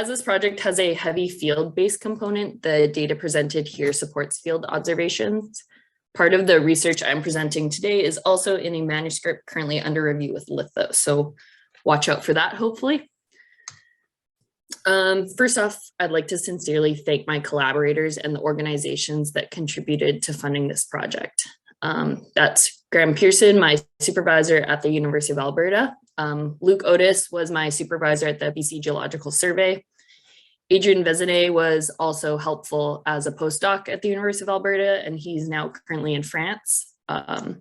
as this project has a heavy field-based component, the data presented here supports field observations. Part of the research I'm presenting today is also in a manuscript currently under review with Litho, so watch out for that, hopefully. First off, I'd like to sincerely thank my collaborators and the organizations that contributed to funding this project. That's Graham Pearson, my supervisor at the University of Alberta. Luke Otis was my supervisor at the BC Geological Survey. Adrian Vezinet was also helpful as a postdoc at the University of Alberta, and he's now currently in France. Jan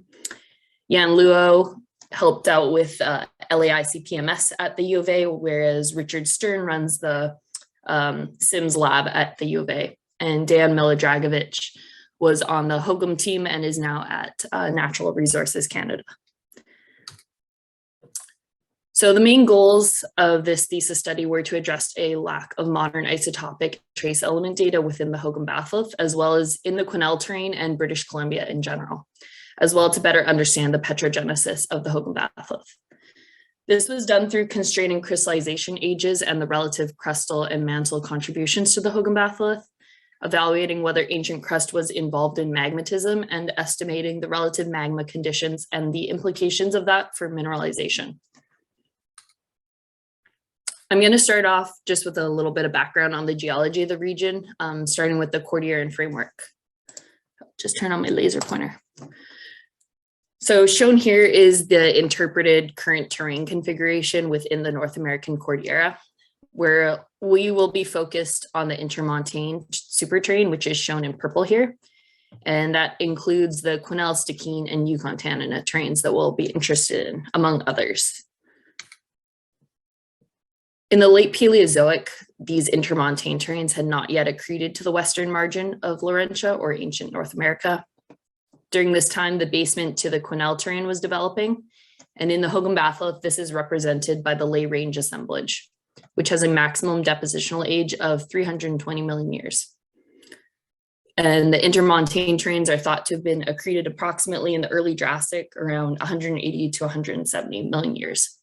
Luo helped out with LAI CPMS at the U of A, whereas Richard Stern runs the SIMS lab at the U of A. And Dan Milodragovic was on the Hogem team and is now at Natural Resources Canada. So the main goals of this thesis study were to address a lack of modern isotopic trace element data within the Hogem batholith, as well as in the Quesnel terrane and British Columbia in general, as well to better understand the petrogenesis of the Hogem batholith. This was done through constraining crystallization ages and the relative crustal and mantle contributions to the Hogem batholith, evaluating whether ancient crust was involved in magmatism, and estimating the relative magma conditions and the implications of that for mineralization. I'm going to start off just with a little bit of background on the geology of the region, starting with the Cordilleran framework. Just turn on my laser pointer. So shown here is the interpreted current terrain configuration within the North American Cordillera, where we will be focused on the intermontane superterrane, which is shown in purple here. And that includes the Quesnel, Stikine, and Yukon Tanana terranes that we'll be interested in, among others. In the late Paleozoic, these intermontane terranes had not yet accreted to the western margin of Laurentia or ancient North America. During this time, the basement to the Quesnel terrane was developing. And in the Hogem batholith, this is represented by the lay range assemblage, which has a maximum depositional age of 320 million years. And the intermontane terranes are thought to have been accreted approximately in the early Jurassic, around 180 to 170 million years.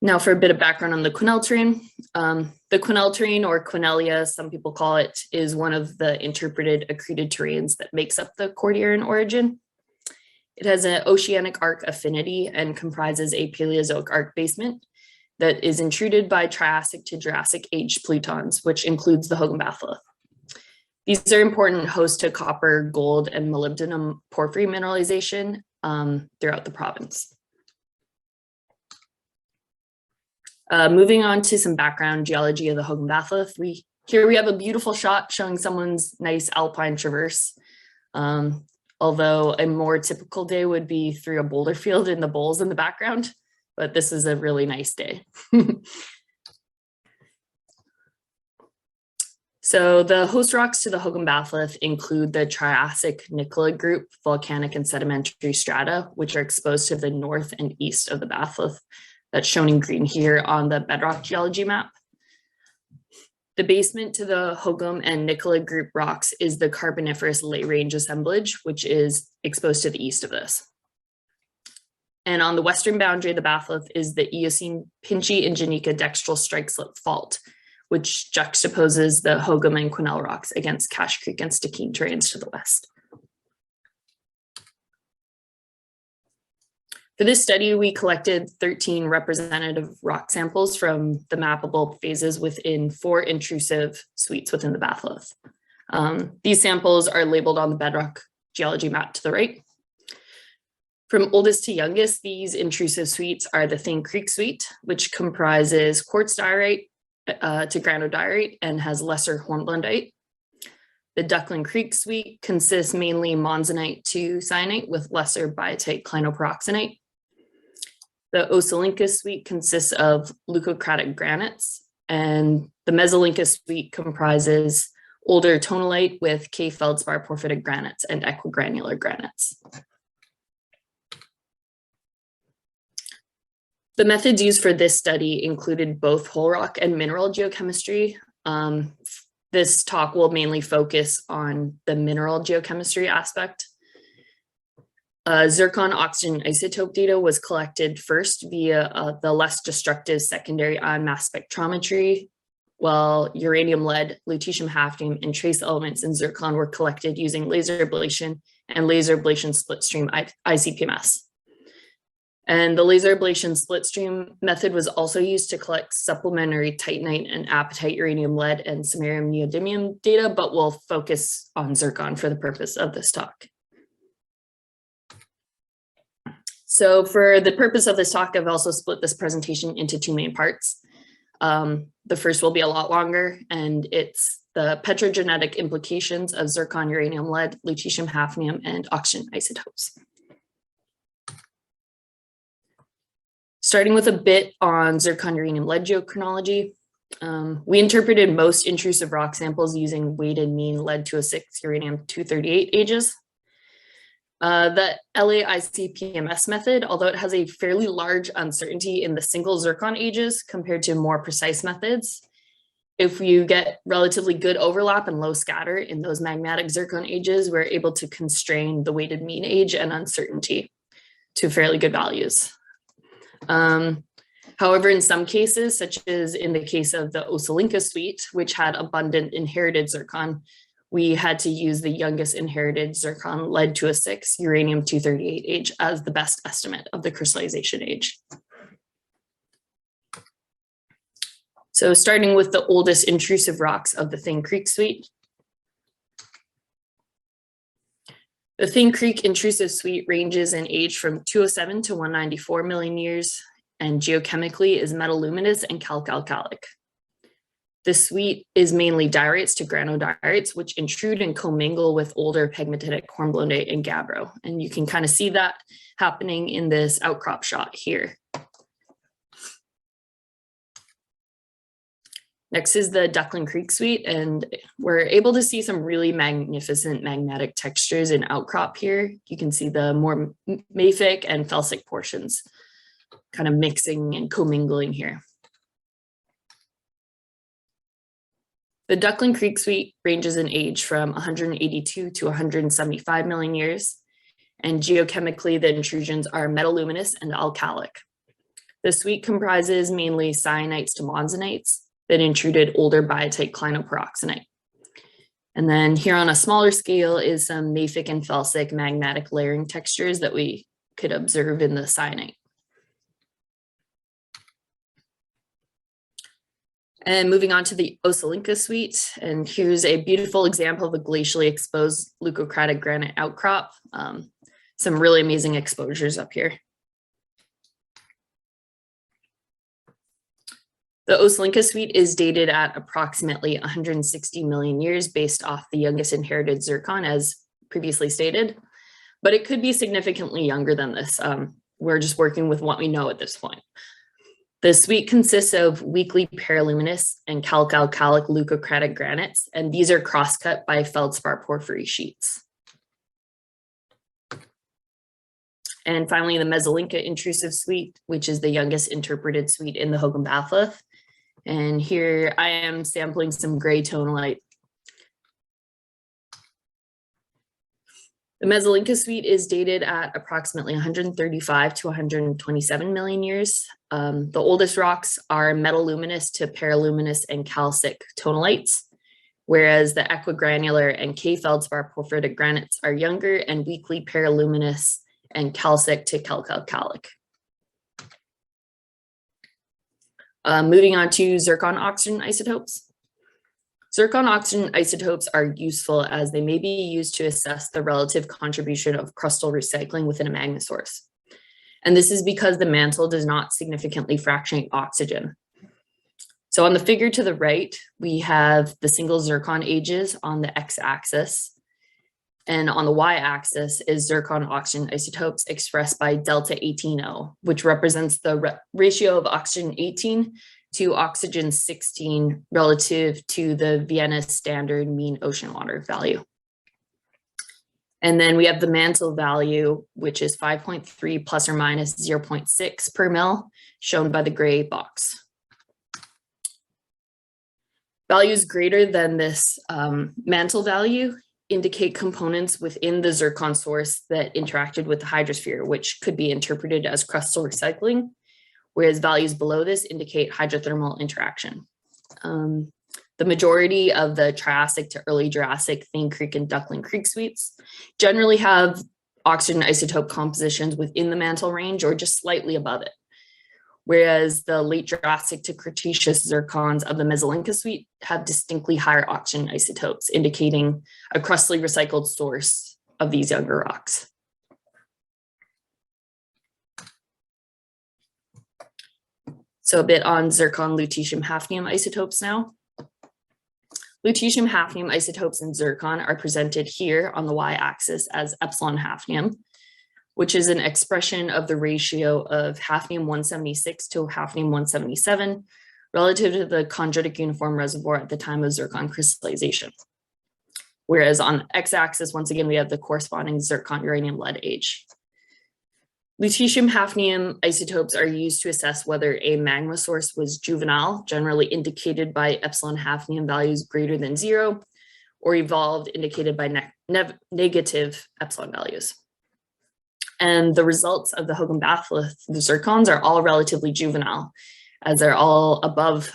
Now for a bit of background on the Quesnel terrane. The Quesnel terrane, or Quesnelia, some people call it, is one of the interpreted accreted terranes that makes up the Cordilleran origin. It has an oceanic arc affinity and comprises a Paleozoic arc basement that is intruded by Triassic to Jurassic age plutons, which includes the Hogem batholith. These are important hosts to copper, gold, and molybdenum porphyry mineralization throughout the province. Moving on to some background geology of the Hogem batholith. Here we have a beautiful shot showing someone's nice alpine traverse. Although a more typical day would be through a boulder field in the bowls in the background, but this is a really nice day. So the host rocks to the Hogem batholith include the Triassic Nicola group, volcanic and sedimentary strata, which are exposed to the north and east of the batholith. That's shown in green here on the bedrock geology map. The basement to the Hogem and Nicola group rocks is the Carboniferous lay range assemblage, which is exposed to the east of this. And on the western boundary of the batholith is the Eocene Pinchi and Janica dextral strike slip fault, which juxtaposes the Hogem and Quesnel rocks against Cache Creek and Stikine terranes to the west. For this study, we collected 13 representative rock samples from the mappable phases within 4 intrusive suites within the batholith. These samples are labeled on the bedrock geology map to the right. From oldest to youngest, these intrusive suites are the Thane Creek suite, which comprises quartz diorite to granodiorite and has lesser hornblendite. The Duckland Creek suite consists mainly monzonite to syenite with lesser biotite clinoperoxenite. The Osalinka suite consists of leucocratic granites, and the Mesolinka suite comprises older tonalite with K feldspar porphyritic granites and equigranular granites. The methods used for this study included both whole rock and mineral geochemistry. This talk will mainly focus on the mineral geochemistry aspect. Zircon oxygen isotope data was collected first via the less destructive secondary ion mass spectrometry, while uranium, lead, lutetium, hafnium, and trace elements in zircon were collected using laser ablation and laser ablation split stream ICP-MS. And the laser ablation split stream method was also used to collect supplementary titanite and apatite uranium, lead, and samarium neodymium data, but we'll focus on zircon for the purpose of this talk. So for the purpose of this talk, I've also split this presentation into two main parts. The first will be a lot longer, and it's the petrogenetic implications of zircon, uranium, lead, lutetium, hafnium, and oxygen isotopes. Starting with a bit on zircon, uranium, lead geochronology, we interpreted most intrusive rock samples using weighted mean lead-206 uranium-238 ages. The LAICP-MS method, although it has a fairly large uncertainty in the single zircon ages compared to more precise methods, if you get relatively good overlap and low scatter in those magmatic zircon ages, we're able to constrain the weighted mean age and uncertainty to fairly good values. However, in some cases, such as in the case of the Osalinka suite, which had abundant inherited zircon, we had to use the youngest inherited zircon lead-206 uranium-238 age as the best estimate of the crystallization age. So starting with the oldest intrusive rocks of the Thing Creek suite. The Thing Creek intrusive suite ranges in age from 207 to 194 million years, and geochemically is metalluminous and calc-alkalic. The suite is mainly diorites to granodiorites, which intrude and commingle with older pegmatitic hornblendite and gabbro. And you can kind of see that happening in this outcrop shot here. Next is the Duckling Creek suite, and we're able to see some really magnificent magmatic textures in outcrop here. You can see the more mafic and felsic portions kind of mixing and commingling here. The Duckling Creek suite ranges in age from 182 to 175 million years, and geochemically the intrusions are metalluminous and alkalic. The suite comprises mainly cyanites to monzonites that intruded older biotite clinopyroxenite. And then here on a smaller scale is some mafic and felsic magmatic layering textures that we could observe in the cyanite. And moving on to the Osalinka suite, and here's a beautiful example of a glacially exposed leucocratic granite outcrop. Some really amazing exposures up here. The Osalinka suite is dated at approximately 160 million years based off the youngest inherited zircon, as previously stated, but it could be significantly younger than this. We're just working with what we know at this point. The suite consists of weakly paraluminous and calc-alkalic leucocratic granites, and these are cross-cut by feldspar porphyry sheets. And finally, the Mesolinka intrusive suite, which is the youngest interpreted suite in the Hogem batholith. And here I am sampling some gray tonalite. The Mesolinka suite is dated at approximately 135 to 127 million years. The oldest rocks are metalluminous to paraluminous and calcic tonalites, whereas the equigranular and K-feldspar porphyritic granites are younger and weakly paraluminous and calcic to calc-alkalic. Moving on to zircon oxygen isotopes. Zircon oxygen isotopes are useful as they may be used to assess the relative contribution of crustal recycling within a magma source. And this is because the mantle does not significantly fractionate oxygen. So on the figure to the right, we have the single zircon ages on the x-axis. And on the y-axis is zircon oxygen isotopes expressed by delta 18O, which represents the ratio of oxygen 18 to oxygen 16 relative to the Vienna standard mean ocean water value. And then we have the mantle value, which is 5.3 plus or minus 0.6 per mil, shown by the gray box. Values greater than this mantle value indicate components within the zircon source that interacted with the hydrosphere, which could be interpreted as crustal recycling, whereas values below this indicate hydrothermal interaction. The majority of the Triassic to early Jurassic Thane Creek and Duckling Creek suites generally have oxygen isotope compositions within the mantle range or just slightly above it, whereas the late Jurassic to Cretaceous zircons of the Mesolinca suite have distinctly higher oxygen isotopes, indicating a crustally recycled source of these younger rocks. So a bit on zircon, lutetium, hafnium isotopes now. Lutetium, hafnium isotopes in zircon are presented here on the y-axis as epsilon hafnium, which is an expression of the ratio of hafnium 176 to hafnium 177 relative to the chondritic uniform reservoir at the time of zircon crystallization. Whereas on the x-axis, once again, we have the corresponding zircon uranium lead age. Lutetium hafnium isotopes are used to assess whether a magma source was juvenile, generally indicated by epsilon hafnium values greater than 0, or evolved, indicated by negative epsilon values. And the results of the Hogem batholith, the zircons, are all relatively juvenile, as they're all above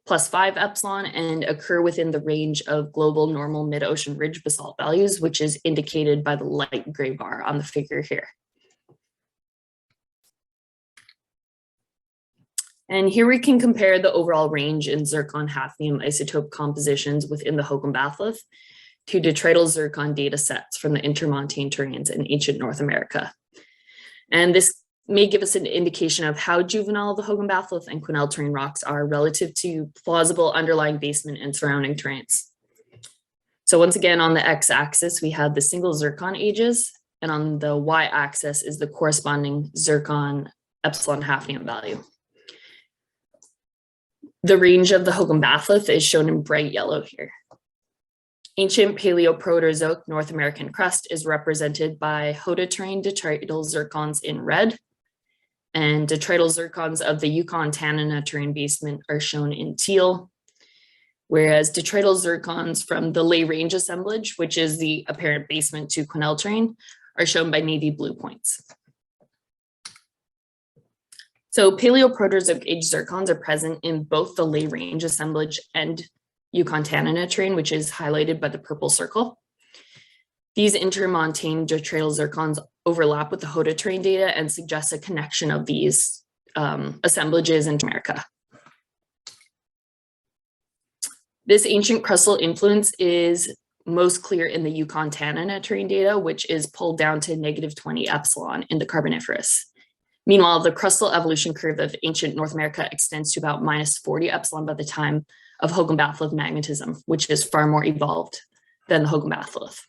+5 epsilon and occur within the range of global normal mid-ocean ridge basalt values, which is indicated by the light gray bar on the figure here. And here we can compare the overall range in zircon hafnium isotope compositions within the Hogem batholith to detrital zircon data sets from the intermontane terranes in ancient North America. And this may give us an indication of how juvenile the Hogem batholith and Quesnel terrane rocks are relative to plausible underlying basement and surrounding terranes. So once again, on the x-axis, we have the single zircon ages, and on the y-axis is the corresponding zircon epsilon hafnium value. The range of the Hogem batholith is shown in bright yellow here. Ancient Paleoproterozoic North American crust is represented by Hodotterrane detrital zircons in red, and detrital zircons of the Yukon Tanana terrane basement are shown in teal, whereas detrital zircons from the Lay Range assemblage, which is the apparent basement to Quesnel terrane, are shown by navy blue points. So Paleoproterozoic age zircons are present in both the Lay Range assemblage and Yukon Tanana terrane, which is highlighted by the purple circle. These intermontane detrital zircons overlap with the Hodotterrane data and suggest a connection of these assemblages in America. This ancient crustal influence is most clear in the Yukon Tanana terrane data, which is pulled down to -20 epsilon in the Carboniferous. Meanwhile, the crustal evolution curve of ancient North America extends to about -40 epsilon by the time of Hogem batholith magmatism, which is far more evolved than the Hogem batholith.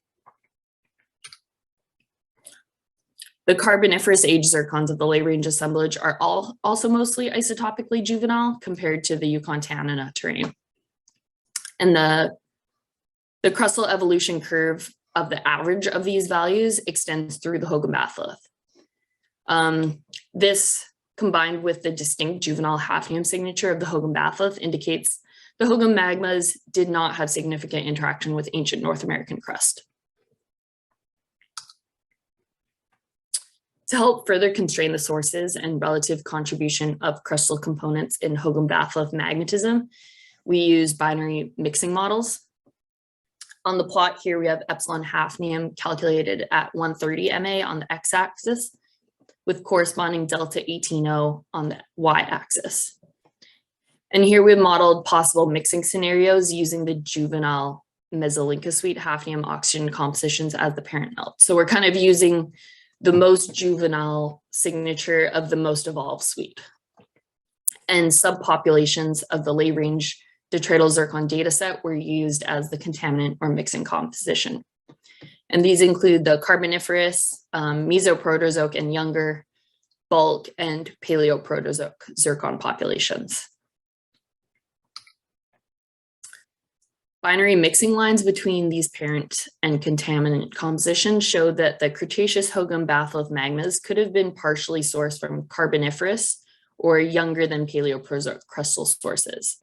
The Carboniferous age zircons of the Lay Range assemblage are also mostly isotopically juvenile compared to the Yukon Tanana terrane. And the crustal evolution curve of the average of these values extends through the Hogem batholith. This, combined with the distinct juvenile hafnium signature of the Hogem batholith, indicates the Hogem magmas did not have significant interaction with ancient North American crust. To help further constrain the sources and relative contribution of crustal components in Hogem batholith magmatism, we use binary mixing models. On the plot here, we have epsilon hafnium calculated at 130 MA on the x-axis, with corresponding delta 18O on the y-axis. And here we've modeled possible mixing scenarios using the juvenile Mesolinca suite hafnium oxygen compositions as the parent melt. So we're kind of using the most juvenile signature of the most evolved suite. And subpopulations of the Lay Range detrital zircon dataset were used as the contaminant or mixing composition. And these include the Carboniferous, Mesoproterozoic and younger, bulk, and Paleoproterozoic zircon populations. Binary mixing lines between these parent and contaminant compositions show that the Cretaceous Hogem batholith magmas could have been partially sourced from Carboniferous or younger than Paleoproterozoic crustal sources.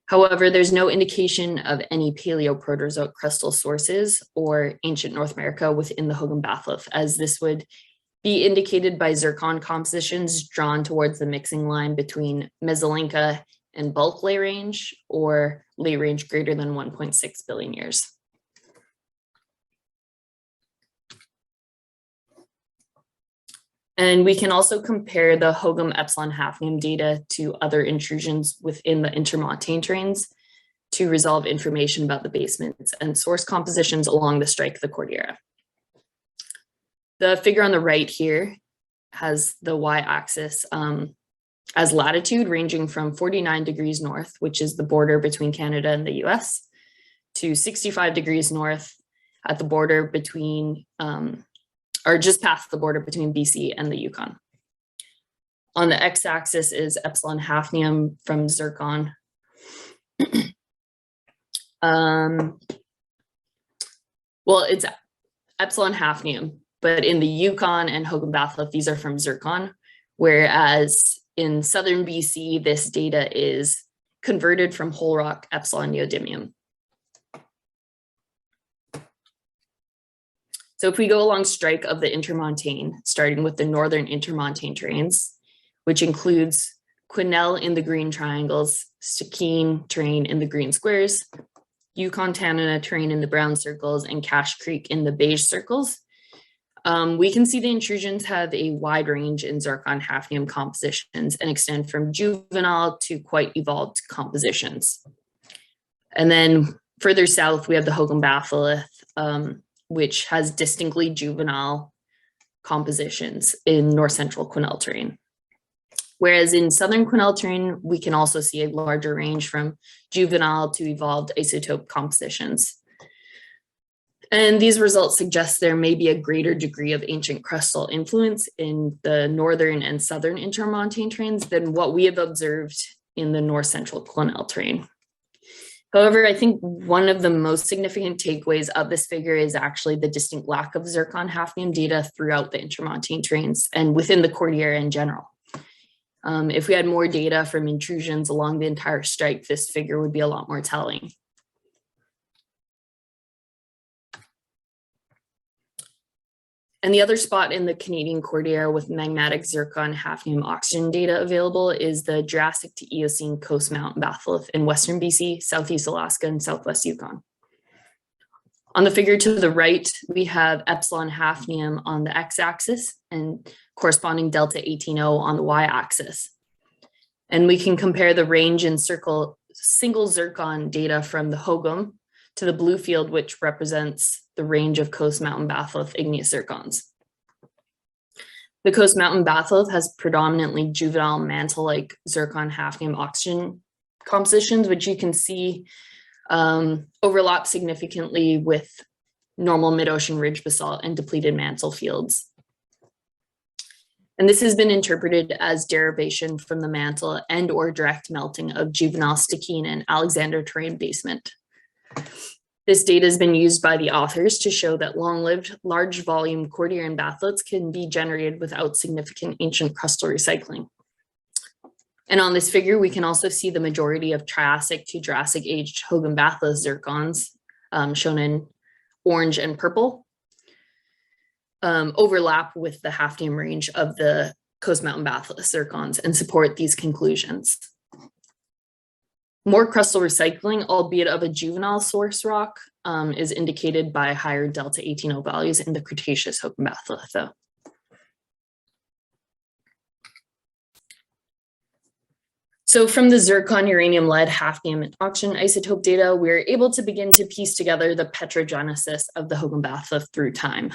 However, there's no indication of any Paleoproterozoic crustal sources or ancient North America within the Hogem batholith, as this would be indicated by zircon compositions drawn towards the mixing line between Mesolinca and bulk lay range, or lay range greater than 1.6 billion years. And we can also compare the Hogem epsilon hafnium data to other intrusions within the intermontane terranes to resolve information about the basements and source compositions along the strike of the Cordillera. The figure on the right here has the y-axis as latitude ranging from 49 degrees north, which is the border between Canada and the US, to 65 degrees north at the border between or just past the border between BC and the Yukon. On the x-axis is epsilon hafnium from zircon. Well, it's epsilon hafnium, but in the Yukon and Hogem batholith, these are from zircon, whereas in southern BC, this data is converted from whole rock epsilon neodymium. So if we go along strike of the intermontane, starting with the northern intermontane terranes, which includes Quesnel in the green triangles, Stikine terrane in the green squares, Yukon-Tanana terrane in the brown circles, and Cache Creek in the beige circles, we can see the intrusions have a wide range in zircon hafnium compositions and extend from juvenile to quite evolved compositions. And then further south, we have the Hogem batholith, which has distinctly juvenile compositions in north central Quesnel terrane. Whereas in southern Quesnel terrane, we can also see a larger range from juvenile to evolved isotope compositions. And these results suggest there may be a greater degree of ancient crustal influence in the northern and southern intermontane terranes than what we have observed in the north central Quesnel terrane. However, I think one of the most significant takeaways of this figure is actually the distinct lack of zircon hafnium data throughout the intermontane terranes and within the Cordillera in general. If we had more data from intrusions along the entire strike, this figure would be a lot more telling. And the other spot in the Canadian Cordillera with magmatic zircon hafnium oxygen data available is the Jurassic to Eocene Coast Mountain batholith in Western BC, Southeast Alaska, and Southwest Yukon. On the figure to the right, we have epsilon hafnium on the x-axis and corresponding delta 18O on the y-axis. And we can compare the range in single zircon data from the Hogem to the blue field, which represents the range of Coast Mountain batholith igneous zircons. The Coast Mountain batholith has predominantly juvenile mantle-like zircon hafnium oxygen compositions, which you can see overlap significantly with normal mid-ocean ridge basalt and depleted mantle fields. And this has been interpreted as derivation from the mantle and or direct melting of juvenile Stikine and Alexander terrane basement. This data has been used by the authors to show that long-lived, large volume Cordilleran batholiths can be generated without significant ancient crustal recycling. And on this figure, we can also see the majority of Triassic to Jurassic aged Hogem batholith zircons, shown in orange and purple, overlap with the hafnium range of the Coast Mountain batholith zircons and support these conclusions. More crustal recycling, albeit of a juvenile source rock, is indicated by higher delta 18O values in the Cretaceous Hogem batholith, though. So from the zircon, uranium, lead, hafnium, and oxygen isotope data, we are able to begin to piece together the petrogenesis of the Hogem batholith through time.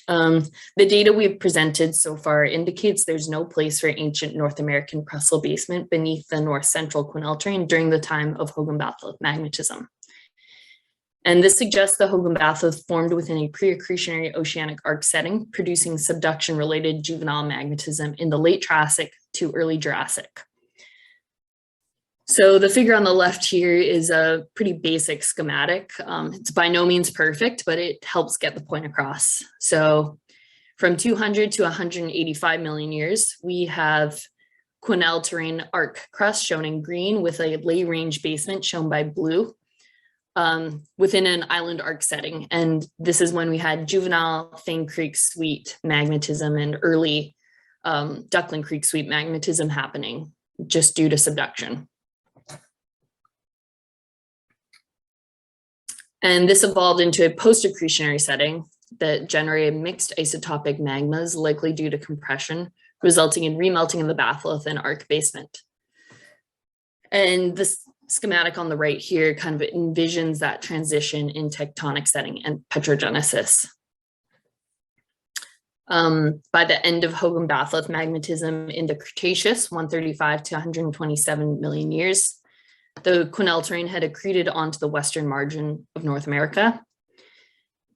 The data we've presented so far indicates there's no place for ancient North American crustal basement beneath the north central Quesnel terrane during the time of Hogem batholith magmatism. And this suggests the Hogem batholith formed within a pre-accretionary oceanic arc setting, producing subduction-related juvenile magmatism in the late Triassic to early Jurassic. So the figure on the left here is a pretty basic schematic. It's by no means perfect, but it helps get the point across. So from 200 to 185 million years, we have Quesnel terrane arc crust shown in green with a lay range basement shown by blue within an island arc setting. And this is when we had juvenile Thane Creek Sweet magmatism and early Duckling Creek Sweet magmatism happening just due to subduction. And this evolved into a post-accretionary setting that generated mixed isotopic magmas, likely due to compression, resulting in remelting of the batholith and arc basement. And this schematic on the right here kind of envisions that transition in tectonic setting and petrogenesis. By the end of Hogem batholith magmatism in the Cretaceous, 135 to 127 million years, the Quesnel terrane had accreted onto the western margin of North America.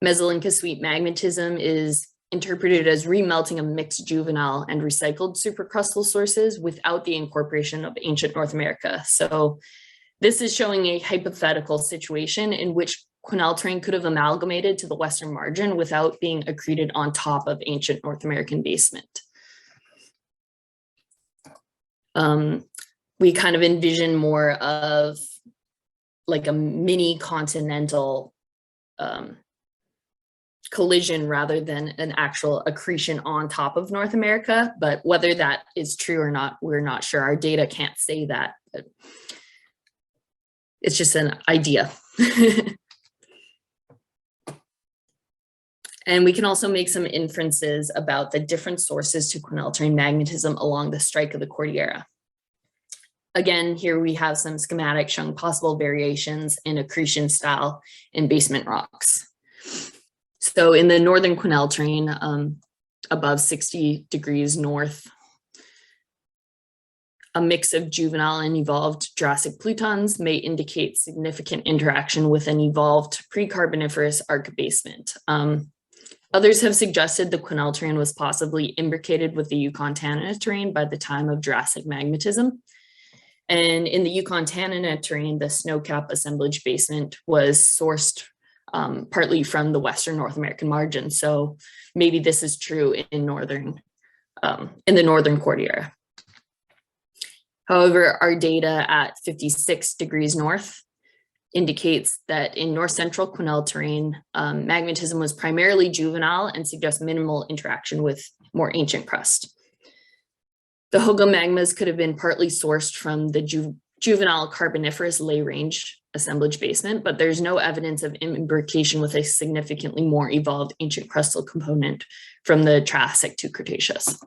Mesolinca sweet magmatism is interpreted as remelting of mixed juvenile and recycled supercrustal sources without the incorporation of ancient North America. So this is showing a hypothetical situation in which Quesnel terrane could have amalgamated to the western margin without being accreted on top of ancient North American basement. We kind of envision more of like a mini continental collision rather than an actual accretion on top of North America. But whether that is true or not, we're not sure. Our data can't say that, but it's just an idea. And we can also make some inferences about the different sources to Quesnel terrane magmatism along the strike of the Cordillera. Again, here we have some schematics showing possible variations in accretion style in basement rocks. So in the northern Quesnel terrane, above 60 degrees north, a mix of juvenile and evolved Jurassic plutons may indicate significant interaction with an evolved pre-Carboniferous arc basement. Others have suggested the Quesnel terrane was possibly imbricated with the Yukon Tanana terrane by the time of Jurassic magmatism. And in the Yukon Tanana terrane, the snowcap assemblage basement was sourced partly from the Western North American margin. So maybe this is true in the Northern Cordillera. However, our data at 56 degrees north indicates that in north central Quesnel terrane, magmatism was primarily juvenile and suggests minimal interaction with more ancient crust. The Hogem magmas could have been partly sourced from the juvenile Carboniferous lay range assemblage basement, but there's no evidence of imbrication with a significantly more evolved ancient crustal component from the Triassic to Cretaceous.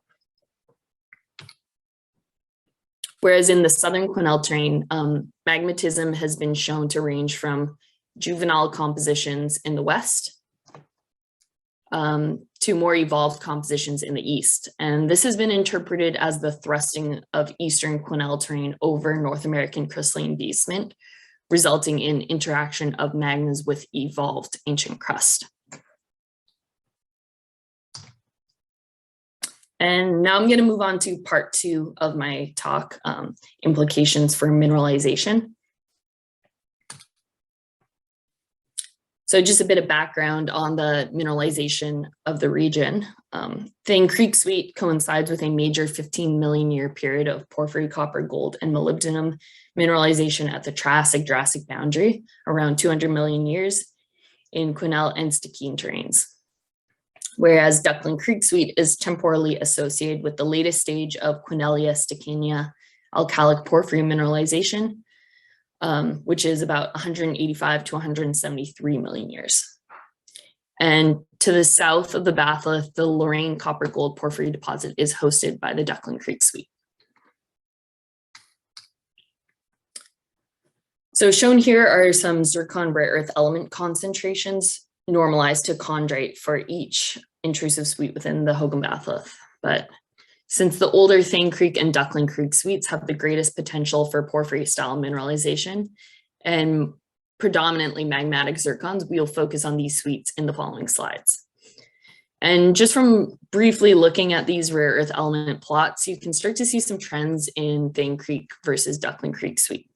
Whereas in the southern Quesnel terrane, magmatism has been shown to range from juvenile compositions in the west to more evolved compositions in the east. And this has been interpreted as the thrusting of eastern Quesnel terrane over North American crystalline basement, resulting in interaction of magmas with evolved ancient crust. And now I'm going to move on to part 2 of my talk, implications for mineralization. So just a bit of background on the mineralization of the region. Thane Creek Sweet coincides with a major 15 million year period of porphyry, copper, gold, and molybdenum mineralization at the Triassic-Jurassic boundary, around 200 million years in Quesnel and Stikine terranes. Whereas Duckling Creek Sweet is temporally associated with the latest stage of Quesnelia stikina alkalic porphyry mineralization, which is about 185 to 173 million years. And to the south of the batholith, the Lorraine copper gold porphyry deposit is hosted by the Duckling Creek Sweet. So shown here are some zircon rare earth element concentrations normalized to chondrite for each intrusive sweet within the Hogem batholith. But since the older Thane Creek and Duckling Creek sweets have the greatest potential for porphyry style mineralization and predominantly magmatic zircons, we'll focus on these sweets in the following slides. And just from briefly looking at these rare earth element plots, you can start to see some trends in Thane Creek versus Duckling Creek sweet.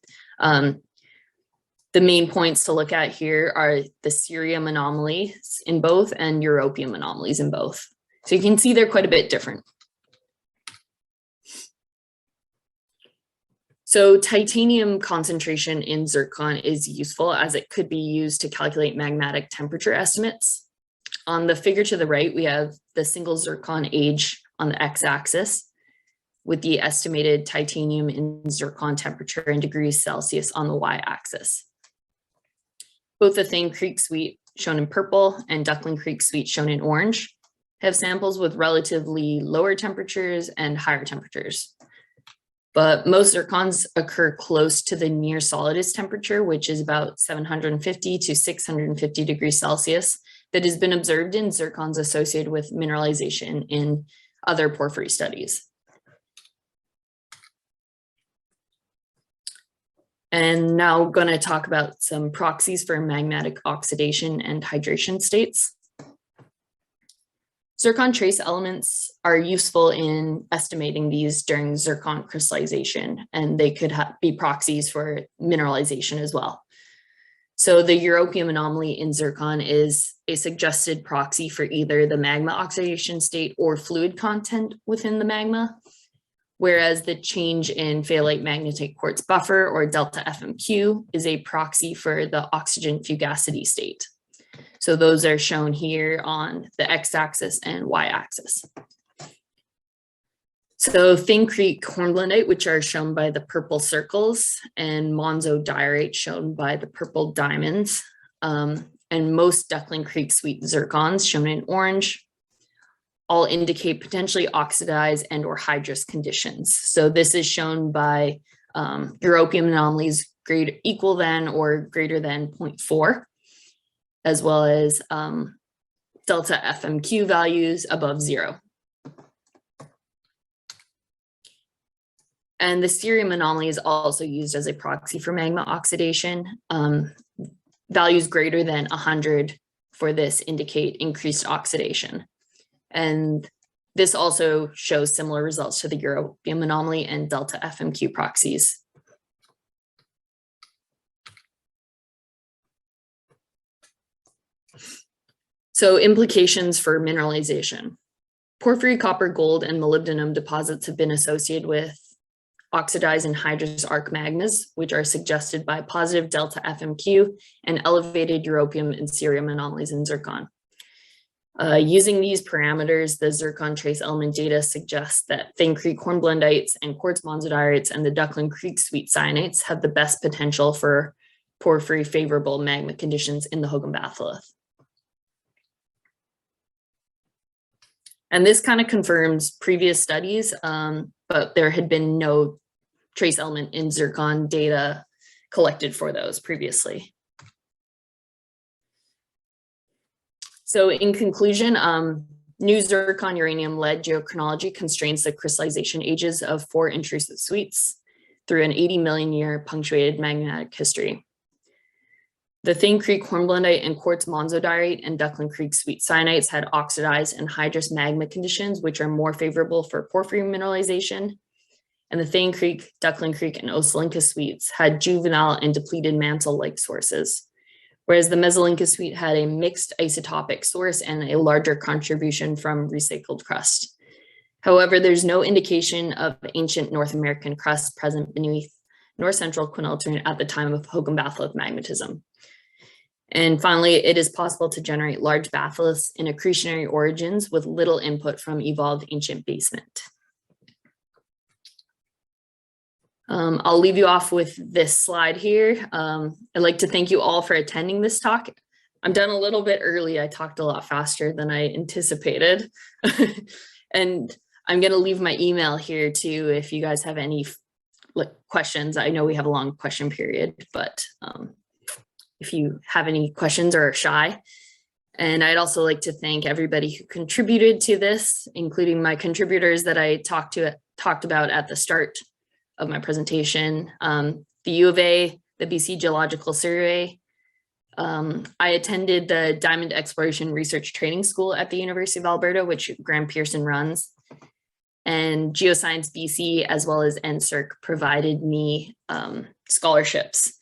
The main points to look at here are the cerium anomalies in both and europium anomalies in both. So you can see they're quite a bit different. So titanium concentration in zircon is useful as it could be used to calculate magmatic temperature estimates. On the figure to the right, we have the single zircon age on the x-axis with the estimated titanium in zircon temperature in degrees Celsius on the y-axis. Both the Thane Creek suite, shown in purple, and Duckling Creek suite, shown in orange, have samples with relatively lower temperatures and higher temperatures. But most zircons occur close to the near solidus temperature, which is about 750 to 650 degrees Celsius, that has been observed in zircons associated with mineralization in other porphyry studies. And now I'm going to talk about some proxies for magmatic oxidation and hydration states. Zircon trace elements are useful in estimating these during zircon crystallization, and they could be proxies for mineralization as well. So the europium anomaly in zircon is a suggested proxy for either the magma oxidation state or fluid content within the magma, whereas the change in phthalate magnetic quartz buffer, or delta FMQ, is a proxy for the oxygen fugacity state. So those are shown here on the x-axis and y-axis. So Thane Creek hornblendite, which are shown by the purple circles, and monzodiorite shown by the purple diamonds, and most Duckling Creek suite zircons shown in orange, all indicate potentially oxidized and or hydrous conditions. So this is shown by europium anomalies equal than or greater than 0.4, as well as delta FMQ values above 0. And the cerium anomaly is also used as a proxy for magma oxidation. Values greater than 100 for this indicate increased oxidation. And this also shows similar results to the europium anomaly and delta FMQ proxies. So implications for mineralization. Porphyry, copper, gold, and molybdenum deposits have been associated with oxidized and hydrous arc magmas, which are suggested by positive delta FMQ and elevated europium and cerium anomalies in zircon. Using these parameters, the zircon trace element data suggests that Thane Creek hornblendites and quartz monzodiorites and the Duckling Creek suite cyanites have the best potential for porphyry favorable magma conditions in the Hogem batholith. And this kind of confirms previous studies, but there had been no trace element in zircon data collected for those previously. So in conclusion, new zircon uranium lead geochronology constrains the crystallization ages of 4 intrusive suites through an 80 million year punctuated magmatic history. The Thane Creek hornblendite and quartz monzodiorite and Duckling Creek suite cyanites had oxidized and hydrous magma conditions, which are more favorable for porphyry mineralization. And the Thane Creek, Duckling Creek, and Osalinka suites had juvenile and depleted mantle-like sources, whereas the Mesolinka suite had a mixed isotopic source and a larger contribution from recycled crust. However, there's no indication of ancient North American crust present beneath north central quineltern at the time of Hogem batholith magmatism. And finally, it is possible to generate large batholiths in accretionary origins with little input from evolved ancient basement. I'll leave you off with this slide here. I'd like to thank you all for attending this talk. I'm done a little bit early. I talked a lot faster than I anticipated. And I'm going to leave my email here too if you guys have any questions. I know we have a long question period, but if you have any questions or are shy. And I'd also like to thank everybody who contributed to this, including my contributors that I talked about at the start of my presentation, the U of A, the BC Geological Survey. I attended the Diamond Exploration Research Training School at the University of Alberta, which Graham Pearson runs. And Geoscience BC, as well as NSERC, provided me scholarships.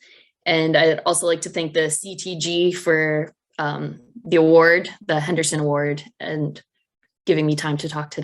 And I'd also like to thank the CTG for the award, the Henderson Award, and giving me time to talk to